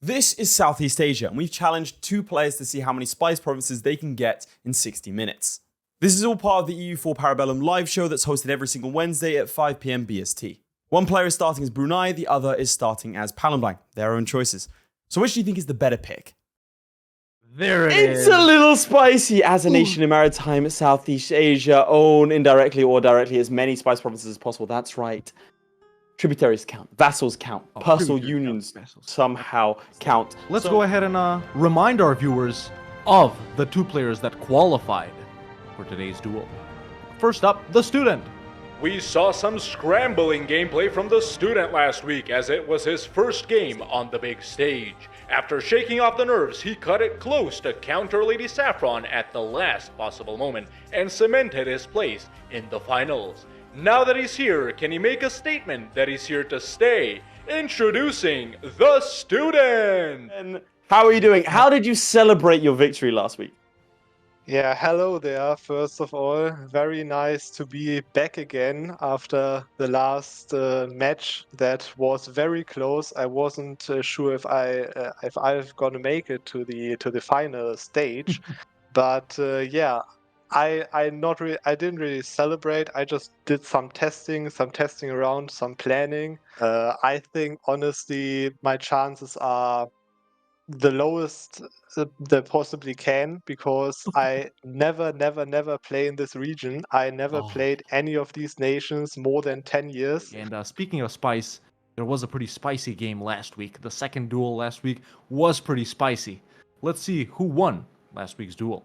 This is Southeast Asia, and we've challenged 2 players to see how many spice provinces they can get in 60 minutes. This is all part of the EU4 Parabellum live show that's hosted every single Wednesday at 5 PM BST. One player is starting as Brunei, the other is starting as Palembang, their own choices. So which do you think is the better pick? There it is. It's a little spicy. As a nation in maritime Southeast Asia, own indirectly or directly as many spice provinces as possible. That's right. Tributaries count, vassals count, personal unions somehow count. Let's go ahead and remind our viewers of the 2 players that qualified for today's duel. First up, the student. We saw some scrambling gameplay from the student last week as it was his first game on the big stage. After shaking off the nerves, he cut it close to counter Lady Saffron at the last possible moment and cemented his place in the finals. Now that he's here, can he make a statement that he's here to stay? Introducing the student! And how are you doing? How did you celebrate your victory last week? Yeah, hello there. First of all, very nice to be back again after the last match that was very close. I wasn't sure if I'm gonna make it to the final stage, but yeah, I didn't really celebrate. I just did some testing around, some planning. I think honestly my chances are the lowest they possibly can, because I never play in this region. I never played any of these nations more than 10 years. And speaking of spice, there was a pretty spicy game last week. The second duel last week was pretty spicy. Let's see who won last week's duel.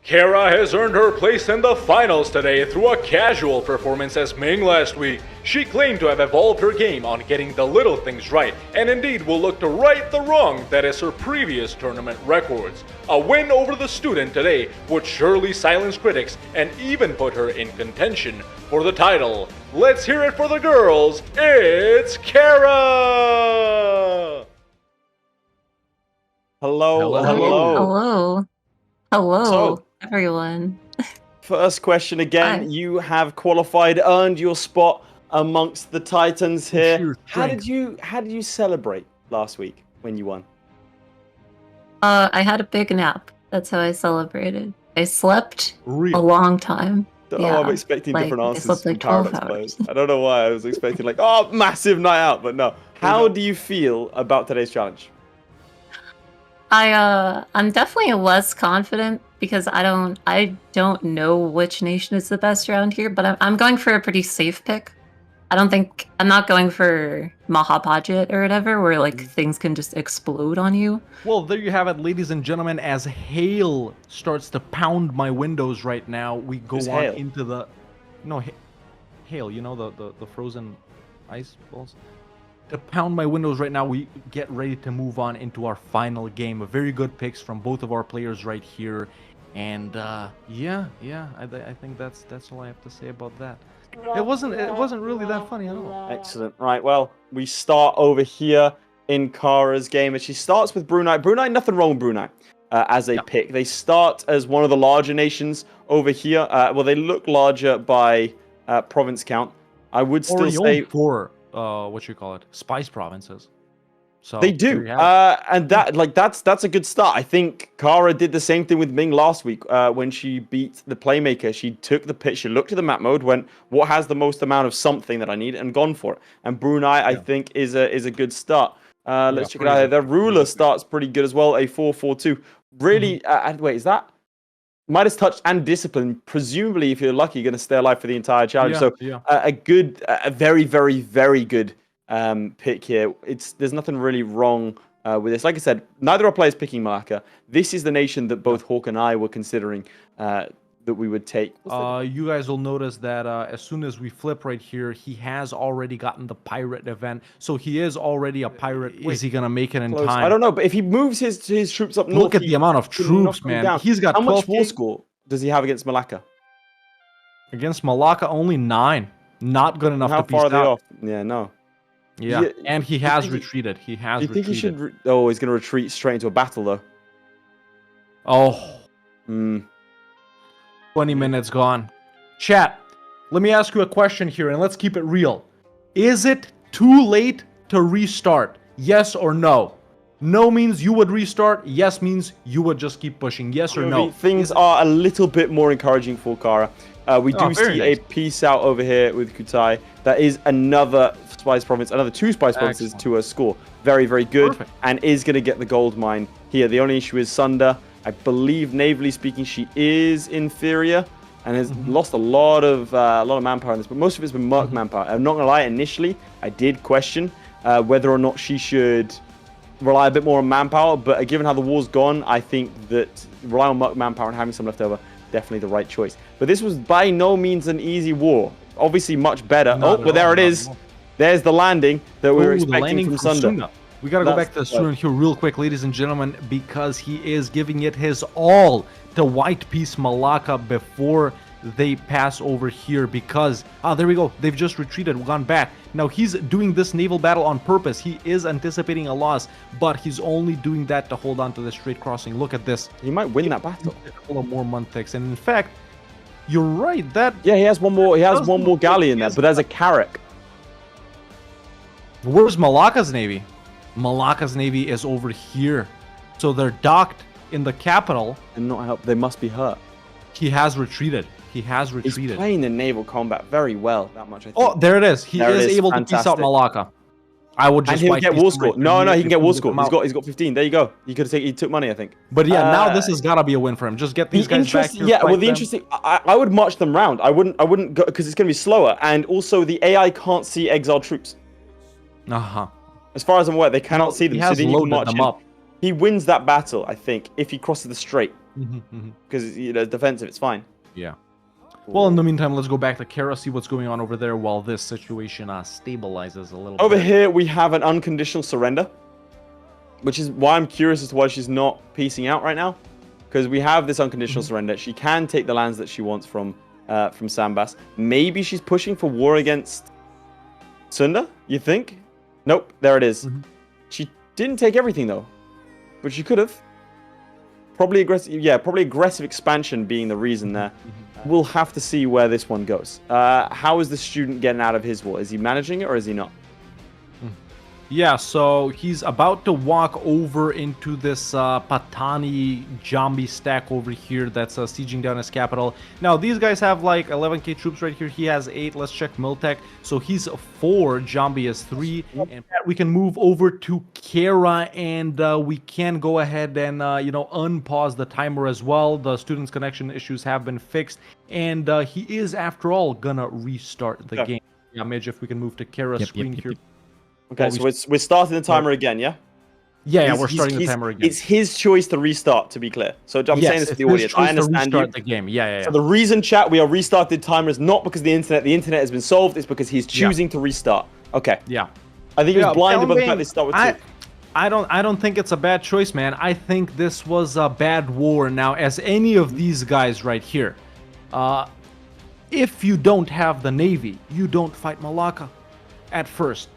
Cara has earned her place in the finals today through a casual performance as Ming last week. She claimed to have evolved her game on getting the little things right, and indeed will look to right the wrong that is her previous tournament records. A win over the student today would surely silence critics and even put her in contention for the title. Let's hear it for the girls. It's Cara! Hello. Hello, everyone. First question again. Hi. You have qualified, earned your spot amongst the Titans here. How did you celebrate last week when you won? I had a big nap. That's how I celebrated. I slept a long time. I'm expecting different answers I slept like from 12 Paradox hours. players. I don't know why I was expecting massive night out, but no. How do you feel about today's challenge? I'm definitely less confident because I don't know which nation is the best around here, but I'm going for a pretty safe pick. I'm not going for Mahabhajet or whatever, where like things can just explode on you. Well, there you have it, ladies and gentlemen. As hail starts to pound my windows right now, we go on hail? into the hail. You know the frozen ice balls. To pound my windows right now, we get ready to move on into our final game. A very good picks from both of our players right here, and I think that's all I have to say about that. It wasn't really that funny at all. Excellent. Right, well, we start over here in Cara's game, and she starts with Brunei. Brunei, nothing wrong with Brunei as a pick. They start as one of the larger nations over here. Well, they look larger by province count. I would still say for spice provinces. So they do, and that's a good start. I think Cara did the same thing with Ming last week when she beat the playmaker. She took the pitch, she looked at the map mode, went, what has the most amount of something that I need, and gone for it. And Brunei, I think, is a good start. Let's check it out. Their ruler starts pretty good as well, a 4-4-2. Really, wait, is that Midas touch and discipline? Presumably, if you're lucky, you're going to stay alive for the entire challenge. A very, very, very good pick here. There's nothing really wrong with this. Like I said, neither are players picking Malacca. This is the nation that both Hawk and I were considering that we would take. You guys will notice that as soon as we flip right here, he has already gotten the pirate event, so he is already a pirate. Is he gonna make it in time? I don't know, but if he moves his troops up north, look at the amount of troops, man. Down. He's got how 12 much war score does he have against Malacca? Against Malacca, only 9. Not good enough how to far are they out. off? Yeah, no. Yeah, and he has retreated. He has. You think he should? He's gonna retreat straight into a battle, though. Oh. 20 minutes gone. Chat, let me ask you a question here, and let's keep it real. Is it too late to restart? Yes or no? No means you would restart. Yes means you would just keep pushing. Yes or no? Things are a little bit more encouraging for Cara. We do see nice. a peace out over here with Kutai. That is another Spice Province, another 2 Spice Provinces to a score. Very, very good. Perfect. And is going to get the gold mine here. The only issue is Sunder. I believe, navally speaking, she is inferior and has lost a lot of manpower in this. But most of it's been Merc manpower. I'm not going to lie, initially, I did question whether or not she should rely a bit more on manpower, but given how the war's gone, I think that relying on Merc manpower and having some left over, definitely the right choice. But this was by no means an easy war. Obviously much better. But there it is. There's the landing that we were expecting from Sunder. We gotta go back to the student here real quick, ladies and gentlemen, because he is giving it his all to White Piece Malacca before they pass over here because there we go, they've just retreated, gone back. Now he's doing this naval battle on purpose. He is anticipating a loss, but he's only doing that to hold on to the straight crossing. Look at this, he might win that battle. A couple of more Montex, and in fact, you're right, that he has one more galleon there, but there's a Carrack. Where's Malacca's navy? Malacca's navy is over here, so they're docked in the capital and not help. They must be hurt. He has retreated. He's playing the naval combat very well. That much, I think. Oh, there it is. He is able to piece out Malacca. I would just. And he'll get war score. No, he can get war score. He's got 15. There you go. He took money, I think. But yeah, now this has got to be a win for him. Just get these guys back here. Yeah, well, the interesting. I would march them round. I wouldn't go because it's going to be slower, and also the AI can't see exiled troops. As far as I'm aware, they cannot see them. He has loaded them up. He wins that battle, I think, if he crosses the strait. Because defensive, it's fine. Yeah. Well, in the meantime, let's go back to Cara, see what's going on over there while this situation stabilizes a little bit. Over here, we have an unconditional surrender, which is why I'm curious as to why she's not piecing out right now. Because we have this unconditional surrender. She can take the lands that she wants from Sambas. Maybe she's pushing for war against Sunda, you think? Nope, there it is. She didn't take everything, though. But she could have. Probably aggressive expansion being the reason there. We'll have to see where this one goes. How is the student getting out of his war? Is he managing it or is he not? Yeah, so he's about to walk over into this Patani Jambi stack over here that's sieging down his capital. Now, these guys have like 11k troops right here. He has 8. Let's check Miltech. So he's 4, Jambi is 3. And we can move over to Cara, and we can go ahead and, unpause the timer as well. The student's connection issues have been fixed, and he is, after all, gonna restart the game. Yeah, Midge, if we can move to Cara's screen here. Okay, so we're starting the timer again, yeah? Yeah, we're starting the timer again. It's his choice to restart, to be clear. So I'm saying this to the audience. I understand you. The game. Yeah. So the reason, chat, we are restarted timer is not because the internet has been solved. It's because he's choosing to restart. Okay. Yeah. I think he was blinded by the fact they start with 2. I don't think it's a bad choice, man. I think this was a bad war. Now, as any of these guys right here, if you don't have the navy, you don't fight Malacca at first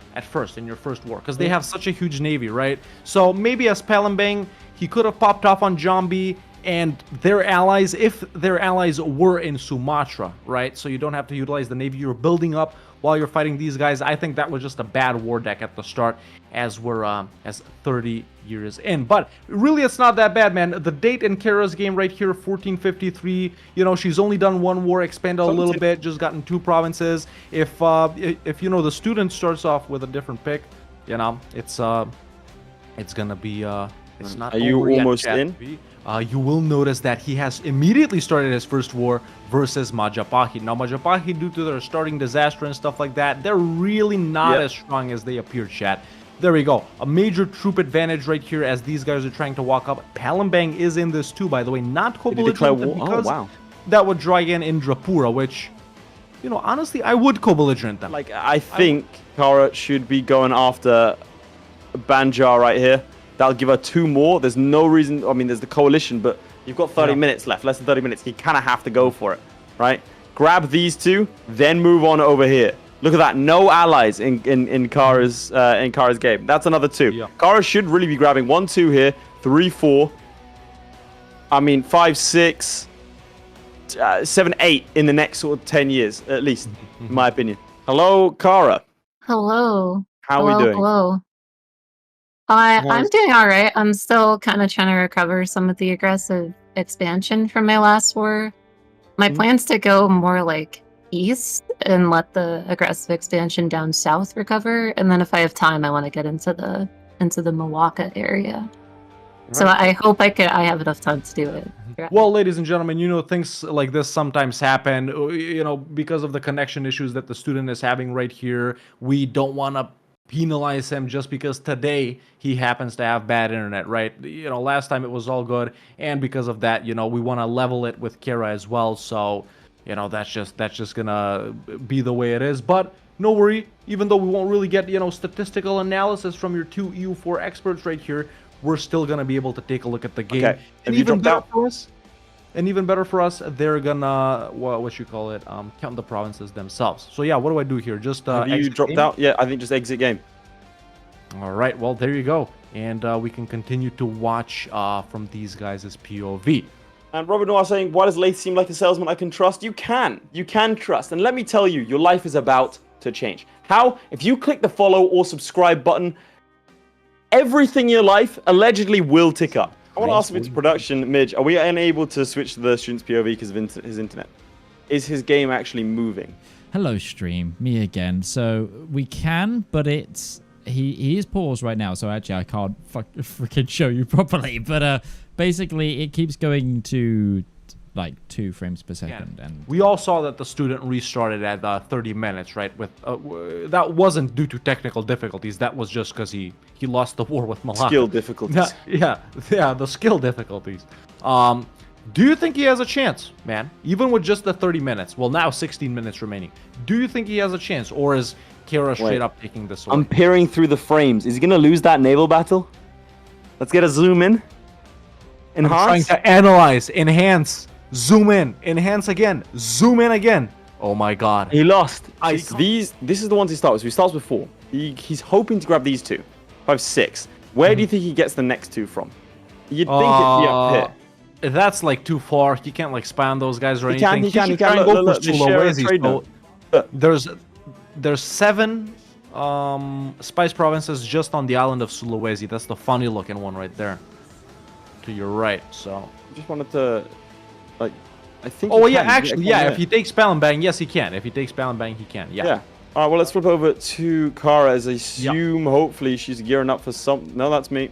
in your first war, because they have such a huge navy, right? So maybe as Palembang, he could have popped off on Jambi and their allies, if their allies were in Sumatra, right? So you don't have to utilize the navy you're building up while you're fighting these guys. I think that was just a bad war deck at the start, as we're as 30 years in. But really, it's not that bad, man. The date in Cara's game right here, 1453. She's only done 1 war, expanded a little bit, just gotten 2 provinces. If the student starts off with a different pick, it's gonna be it's not. Are you almost in? You will notice that he has immediately started his first war versus Majapahit. Now, Majapahit, due to their starting disaster and stuff like that, they're really not as strong as they appear, chat. There we go. A major troop advantage right here as these guys are trying to walk up. Palembang is in this too, by the way. Not co-belligerent because that would draw again Indrapura, which, honestly, I would co-belligerent them. Like, I think Cara should be going after Banjar right here. That'll give her 2 more. There's no reason. I mean, there's the coalition, but you've got 30 minutes left. Less than 30 minutes. You kind of have to go for it, right? Grab these 2, then move on over here. Look at that. No allies in Cara's game. That's another 2. Yeah. Cara should really be grabbing 1, 2 here, 3, 4. I mean, 5, 6, 7, 8 in the next sort of 10 years, at least, in my opinion. Hello, Cara. Hello. How are we doing? Hello. I'm doing all right. I'm still kind of trying to recover some of the aggressive expansion from my last war. My plan's to go more like east and let the aggressive expansion down south recover, and then if I have time, I want to get into the Milwaukee area. So I hope I have enough time to do it. Well, ladies and gentlemen, things like this sometimes happen, because of the connection issues that the student is having right here. We don't want to penalize him just because today he happens to have bad internet, right? Last time it was all good, and because of that, we want to level it with Cara as well. So, that's just gonna be the way it is. But no worry, even though we won't really get statistical analysis from your two EU4 experts right here, we're still gonna be able to take a look at the game. Okay. And even better for us, they're gonna count the provinces themselves. So yeah, what do I do here? Just have you dropped game? out? Yeah, I think just exit game. All right, well, there you go. And we can continue to watch from these guys' POV. And Robert Noir saying, why does Lath seem like a salesman I can trust? You can trust. And let me tell you, your life is about to change. How? If you click the follow or subscribe button, everything in your life allegedly will tick up. I want to ask Mr. Production, Midge, are we unable to switch to the student's POV because of his internet? Is his game actually moving? Hello, stream. Me again. So we can, but it's... He is paused right now, so actually I can't freaking show you properly. But basically, it keeps going to like 2 frames per second. Yeah. And we all saw that the student restarted at 30 minutes, right? With that wasn't due to technical difficulties. That was just because he lost the war with Malaka. Skill difficulties. Yeah, the skill difficulties. Do you think he has a chance, man? Even with just the 30 minutes. Well, now 16 minutes remaining. Do you think he has a chance, or is Cara straight up taking this away? I'm peering through the frames. Is he gonna lose that naval battle? Let's get a zoom in. Enhance. I'm trying to analyze, enhance, zoom in, enhance again, zoom in again. Oh my god. He lost. This is the ones he starts with. So he starts with 4. He's hoping to grab these 2. 5, 6. Where do you think he gets the next 2 from? You'd think it'd be up here. That's like too far. He can't like spam those guys or anything. He can. Go for They share a Sulawesi. trade So note. there's 7 spice provinces just on the island of Sulawesi. That's the funny looking one right there. To your right. So Just wanted to, like, I think. oh yeah, actually, yeah. If he takes Palembang, yes, he can. If he takes Palembang, he can. Yeah. Yeah. All right. Well, let's flip over to Cara as I assume. Hopefully, she's gearing up for some. No, that's me.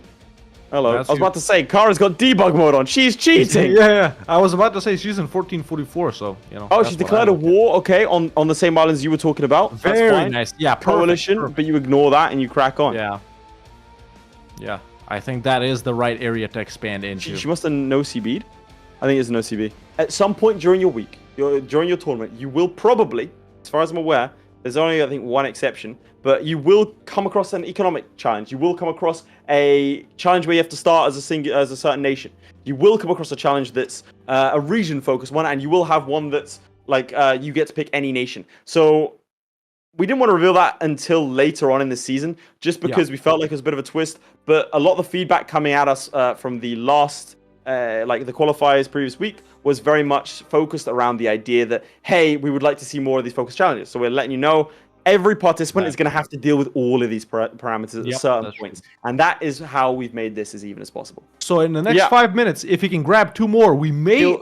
Hello. That's I was about to say, Cara's got debug mode on. She's cheating. Yeah. I was about to say she's in 1444, so Oh, she's declared a war. Okay, on the same islands you were talking about. Very That's fine. nice. Yeah, Coalition, but you ignore that and you crack on. Yeah. I think that is the right area to expand into. She must have no CB'd. I think it's no CB. At some point during your week, during your tournament, you will probably, as far as I'm aware, there's only I think 1 exception, but you will come across an economic challenge. You will come across a challenge where you have to start as a certain nation. You will come across a challenge that's a region-focused one, and you will have one that's like you get to pick any nation. So we didn't want to reveal that until later on in the season, just because we felt like it was a bit of a twist. But a lot of the feedback coming at us from the last, like the qualifiers previous week, was very much focused around the idea that, hey, we would like to see more of these focus challenges. So we're letting you know every participant is going to have to deal with all of these parameters at certain points. And that is how we've made this as even as possible. So in the next 5 minutes, if he can grab 2 more, we may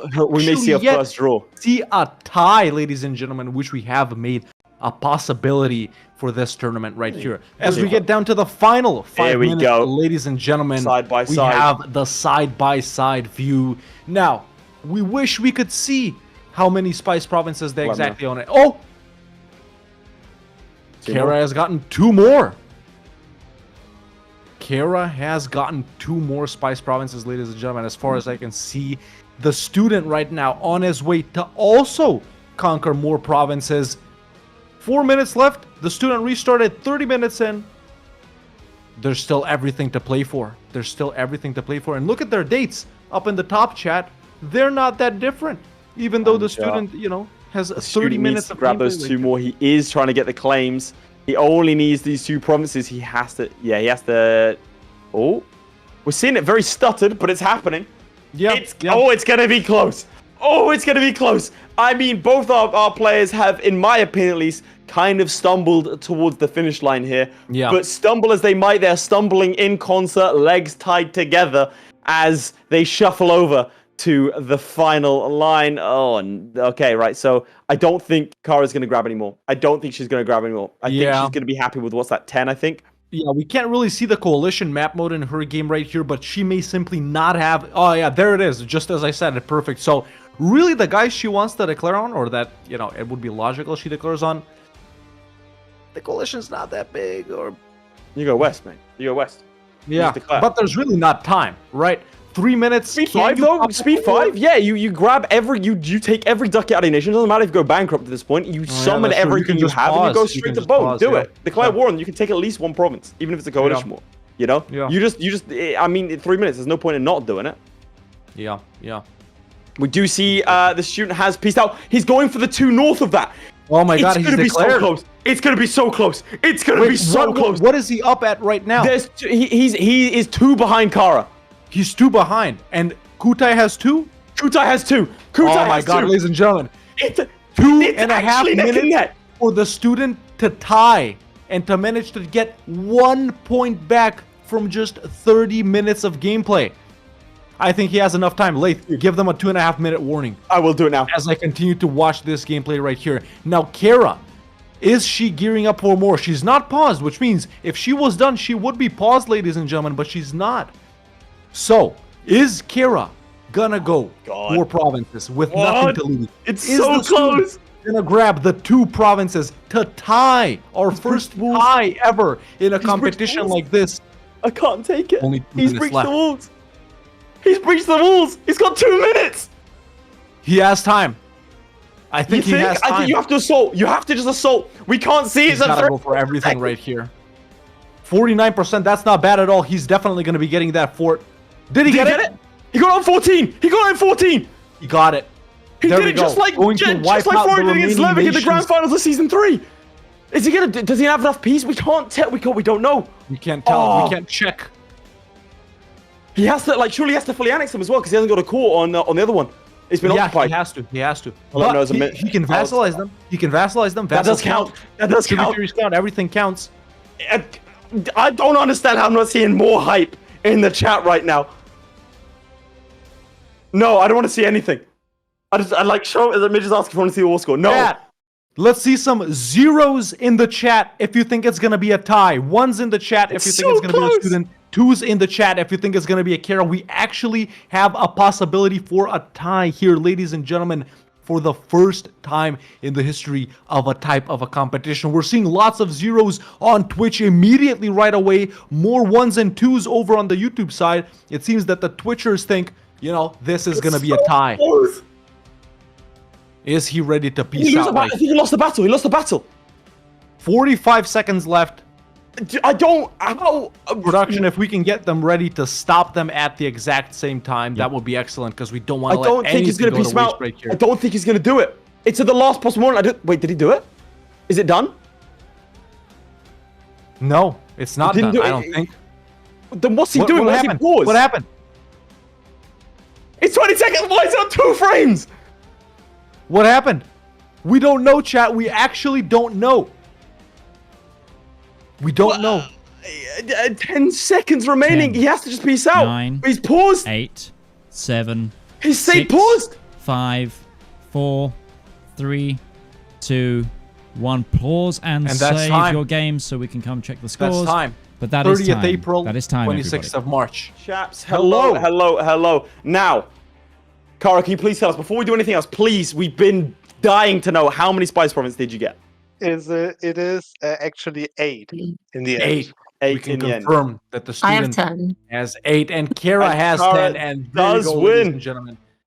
see a first draw. See a tie, ladies and gentlemen, which we have made a possibility for this tournament right here. As we get down to the final 5 minutes, ladies and gentlemen, side by we side. have the side-by-side view. Now, we wish we could see how many spice provinces they exactly own it. Oh! Cara has gotten 2 more. Cara has gotten 2 more spice provinces, ladies and gentlemen. As far as I can see, the student right now on his way to also conquer more provinces. 4 minutes left. The student restarted 30 minutes in. There's still everything to play for. There's still everything to play for. And look at their dates up in the top chat. They're not that different. Even though the student, has 30 minutes to grab those 2 more. He is trying to get the claims. He only needs these 2 provinces. He has to. Oh, we're seeing it very stuttered, but it's happening. Yeah. Oh, it's going to be close. Oh, it's going to be close. I mean, both our players have, in my opinion at least, kind of stumbled towards the finish line here. Yeah. But stumble as they might, they're stumbling in concert, legs tied together as they shuffle over to the final line. Oh, okay, right. So I don't think Cara's going to grab anymore. I don't think she's going to grab anymore. I think she's going to be happy with what's that, 10, I think? Yeah, we can't really see the coalition map mode in her game right here, but she may simply not have... Oh, yeah, there it is. Just as I said, it perfect. So, really, the guys she wants to declare on, or that, you know, it would be logical she declares on, the coalition's not that big, or... You go west, man. You go west. Yeah, but there's really not time, right? 3 minutes. Speed 5 though? Speed 5? Yeah, you grab every... You take every ducat out of nation. Doesn't matter if you go bankrupt at this point. You summon everything you have and you go straight to bone. Do it. Declare war and you can take at least one province, even if it's a coalition war. You know? Yeah. You just... I mean, in 3 minutes, there's no point in not doing it. Yeah, yeah. We do see the student has pieced out. He's going for the 2 north of that. Oh my god, he's declared. So close. It's gonna be so close. It's gonna be so close. What is he up at right now? He is 2 behind Cara. He's 2 behind, and Kutai has 2. Kutai has 2. Oh my god, ladies and gentlemen! It's 2.5 minutes for the student to tie and to manage to get 1 point back from just 30 minutes of gameplay. I think he has enough time. Lath, give them a 2.5 minute warning. I will do it now. As I continue to watch this gameplay right here. Now, Cara, is she gearing up for more? She's not paused, which means if she was done, she would be paused, ladies and gentlemen, but she's not. So, is Cara gonna go 4 provinces with nothing to lose? It's so close. Gonna grab the 2 provinces to tie our first tie ever in a competition like this. I can't take it. Only 2 He's minutes breached left. the walls. He's breached the walls. He's got 2 minutes. He has time. I think he has time. I think you have to assault. You have to just assault. We can't see it. He's gotta go for everything right here. 49%. That's not bad at all. He's definitely going to be getting that fort. Did he get it? He got on 14. He got on 14. He got it. He did it just like Florida against Levick in the grand finals of season 3. Is he gonna? Does he have enough peace? We can't tell. We don't know. We can't tell. We can't check. He has to surely he has to fully annex them as well because he hasn't got a core on the other one. It's been occupied. He has to. He has to. Well, but he can vassalize them. He can vassalize them. That does count. That does count. Tributaries count. Everything counts. I don't understand how I'm not seeing more hype in the chat right now. No, I don't want to see anything. I like show the midges asking if I want to see the war score. No. Chat, let's see some zeros in the chat if you think it's gonna be a tie. 1s in the chat if you think it's gonna be a student. 2s in the chat if you think it's gonna be a Cara. We actually have a possibility for a tie here, ladies and gentlemen. For the first time in the history of a type of a competition. We're seeing lots of zeros on Twitch immediately right away. More 1s and 2s over on the YouTube side. It seems that the Twitchers think, you know, this is going to be a tie. Close. Is he ready to peace out? I think he lost the battle. He lost the battle. 45 seconds left. I don't... How... Production, if we can get them ready to stop them at the exact same time, that would be excellent because we don't want to let anything go to waste right here. I don't think he's going to do it. It's at the last possible moment. Wait, did he do it? Is it done? No, it's not done, I don't think. Then what's he doing? What happened? What happened? It's 20 seconds. Why is it on 2 frames? What happened? We don't know, chat. We actually don't know. We don't know. 10 seconds remaining. 10, he has to just peace out. 9, he's paused. 8, 7. He's stayed paused. 5, 4, 3, 2, 1. Pause and save your game so we can come check the scores. That's time. But that is 30th time. April, that is time, 26th everybody. of March. Chaps, hello. Now, Cara, can you please tell us, before we do anything else, please, we've been dying to know how many spice provinces did you get? It is actually 8 in the end. 8 we can in the confirm that the I have student 10. has 8 and Cara has Cara 10 and does there you go, win. ladies and gentlemen.